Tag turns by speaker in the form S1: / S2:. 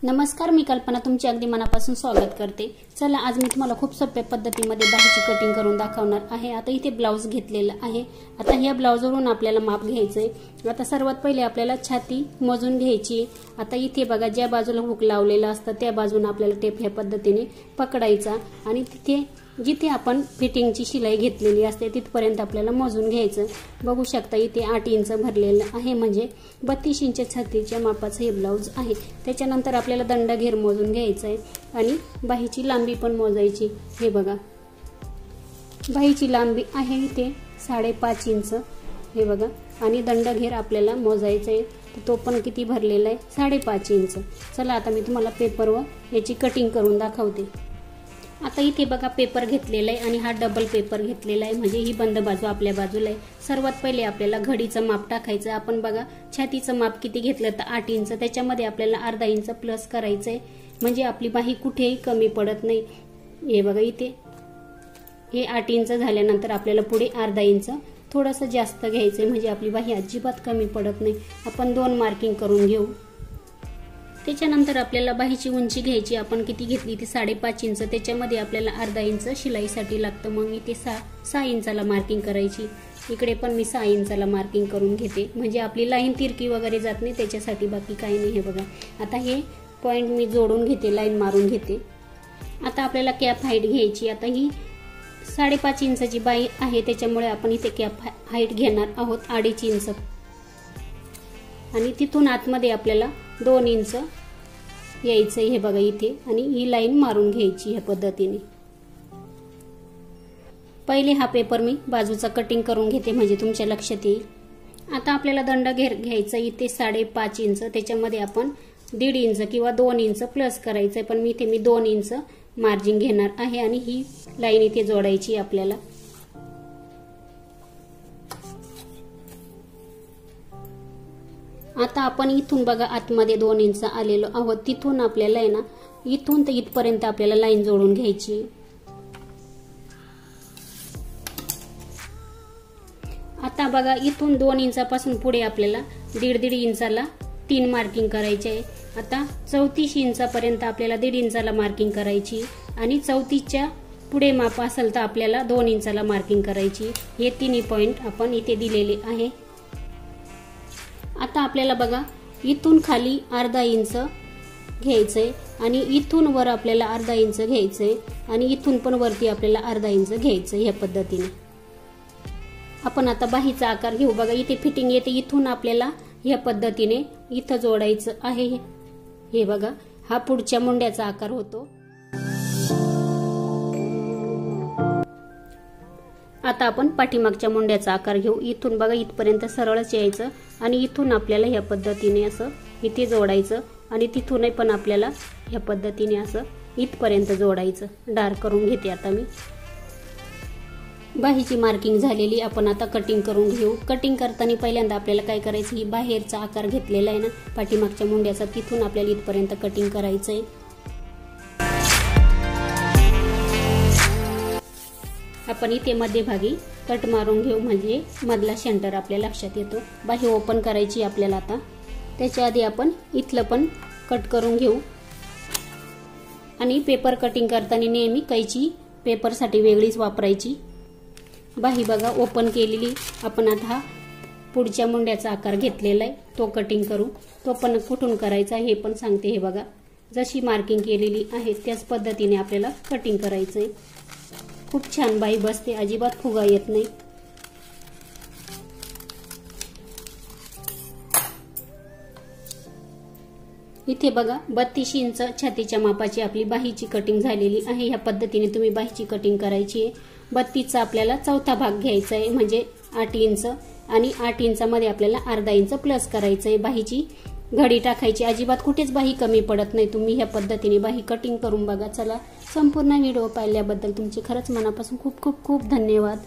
S1: नमस्कार, मी कल्पना तुमचे अगदी मनापासून स्वागत करते। चला, आज मी तुम्हाला खूप सोप्या पद्धतीमध्ये बाहीची कटिंग करून दाखवणार आहे। आता इथे ब्लाउज घेतलेला आहे। आता ह्या ब्लाउजवरून आपल्याला माप घ्यायचंय। आता सर्वात पहिले आपल्याला छाती मोजून घ्यायची। आता इथे बघा, ज्या बाजूला हुक लावलेला असतं त्या बाजूने आपल्याला टेप ह्या पद्धतीने पकडायचा आणि तिथे जिथे आपण फिटिंगची शिलाई घेतलेली असते तिथपर्यंत आपल्याला मोजून घ्यायचं। बघू शकता इथे 8 इंच भरलेलं आहे, म्हणजे 32 इंच छातीच्या मापाचं हे ब्लाउज आहे। त्याच्यानंतर आपल्याला दंडघेर मोजून घ्यायचा आहे आणि बाहीची लांबी पण मोजायची। हे बघा, बाहीची लांबी आहे इथे 5.5 इंच। हे बघा, आणि दंडघेर आपल्याला मोजायचा आहे, तो पण किती भरलेला आहे, 5.5 इंच। चला, आता मी तुम्हाला पेपरवर याची कटिंग करून दाखवते। आता इथे बघा, पेपर घेतलेला आहे आणि हा डबल पेपर घेतलेला आहे, म्हणजे ही बंद बाजू आपल्या बाजूला आहे। सर्वात पहिले आपल्याला घडीचं माप टाकायचं। आपण बघा, छातीचं माप किती घेतलं तर 8 इंच, त्याच्यामध्ये आपल्याला अर्धा इंच प्लस करायचंय, म्हणजे आपली बाही कुठेही कमी पडत नाही। हे बघा, इथे हे 8 इंच झाल्यानंतर आपल्याला पुढे अर्धा इंच थोडंसं जास्त घ्यायचंय, म्हणजे आपली बाही अजिबात कमी पडत नाही। आपण 2 मार्किंग करून घेऊ। त्याच्यानंतर आपल्याला बाहीची उंची घ्यायची। आपण किती घेतली ती 5.5 इंच, त्याच्यामध्ये आपल्याला अर्धा इंच शिलाईसाठी लागतं, मग इथे 6 इंचाला मार्किंग करायची। इकडे पण मी 6 इंचाला मार्किंग करून घेते, म्हणजे आपली लाईन तिरकी वगैरे जात नाही त्याच्यासाठी, बाकी काही नाही। हे बघा, आता हे पॉइंट मी जोडून घेते, लाईन मारून घेते। आता आपल्याला कॅप हाईट घ्यायची। आता ही 5.5 इंचाची बाही आहे, त्याच्यामुळे आपण इथे कॅप हाईट घेणार आहोत 2.5 इंच, आणि तिथून आतमध्ये आपल्याला 2 इंच यायचं। हे बघा इथे, आणि ही लाईन मारून घ्यायची ह्या पद्धतीने। पहिले हा पेपर मी बाजूचा कटिंग करून घेते, म्हणजे तुमच्या लक्षात येईल। आता आपल्याला दंडघेर घ्यायचा इथे 5.5 इंच, त्याच्यामध्ये आपण 1.5 इंच किंवा 2 इंच प्लस करायचंय, पण मी इथे 2 इंच मार्जिन घेणार आहे, आणि ही लाईन इथे जोडायची आपल्याला। आता आपण इथून बघा, आतमध्ये 2 इंच आलेलो आहोत, तिथून आपल्याला आहे ना, इथून तर इथपर्यंत आपल्याला लाईन जोडून घ्यायची। आता बघा, इथून 2 इंचापासून पुढे आपल्याला 1.5 इंचाला 3 मार्किंग करायचे आहे। आता 34 इंचापर्यंत आपल्याला 1.5 इंचाला मार्किंग करायची, आणि 34च्या पुढे माप असेल तर आपल्याला 2 इंचाला मार्किंग करायची। हे तिन्ही पॉइंट आपण इथे दिलेले आहे। आता आपल्याला बघा, इथून खाली अर्धा इंच घ्यायचंय, आणि इथून वर आपल्याला अर्धा इंच घ्यायचंय, आणि इथून पण वरती आपल्याला अर्धा इंच घ्यायचंय। या पद्धतीने आपण आता बाहीचा आकार घेऊ। बघा, इथे फिटिंग येते, इथून आपल्याला या पद्धतीने इथं जोडायचं आहे। हे बघा, हा पुढच्या मुंड्याचा आकार होतो। आता आपण पाठीमागच्या मुंड्याचा आकार घेऊ। इथून बघा, इथपर्यंत सरळच यायचं, आणि इथून आपल्याला ह्या पद्धतीने असं इथे जोडायचं, आणि तिथूनही पण आपल्याला ह्या पद्धतीने असं इथपर्यंत जोडायचं। डार्क करून घेते आता मी। बाहीची मार्किंग झालेली, आपण आता कटिंग करून घेऊ। कटिंग करताना पहिल्यांदा आपल्याला काय करायचं, ही बाहेरचा आकार घेतलेला आहे ना पाठीमागच्या मुंड्याचा, तिथून आपल्याला इथपर्यंत कटिंग करायचंय। आपण इथे मध्यभागी कट मारून घेऊ, म्हणजे मधला सेंटर आपल्या लक्षात येतो। बाही ओपन करायची आपल्याला आता। त्याच्या आधी आपण इथलं पण कट करून घेऊ, आणि पेपर कटिंग करताना नेहमी कैची पेपरसाठी वेगळीच वापरायची। बाही बघा ओपन केलेली। आपण आता पुढच्या मुंड्याचा आकार घेतलेला आहे, तो कटिंग करू। तो पण कुठून करायचा हे पण सांगते। हे बघा, जशी मार्किंग केलेली आहे त्याच पद्धतीने आपल्याला कटिंग करायचंय। खूप छान बाही बसते, अजिबात फुगा येत नाही। इथे बघा, 32 इंच छातीच्या मापाची आपली बाहीची कटिंग झालेली आहे। ह्या पद्धतीने तुम्ही बाहीची कटिंग करायची आहे। 32चा आपल्याला चौथा भाग घ्यायचा आहे, म्हणजे 8 इंच, आणि 8 इंचामध्ये आपल्याला अर्धा इंच प्लस करायचं आहे। बाहीची घडी टाकायची, अजिबात कुठेच बाही कमी पडत नाही। तुम्ही ह्या पद्धतीने बाही कटिंग करून बघा। चला, संपूर्ण व्हिडिओ पाहिल्याबद्दल तुमचे खरंच मनापासून खूप खूप खूप धन्यवाद।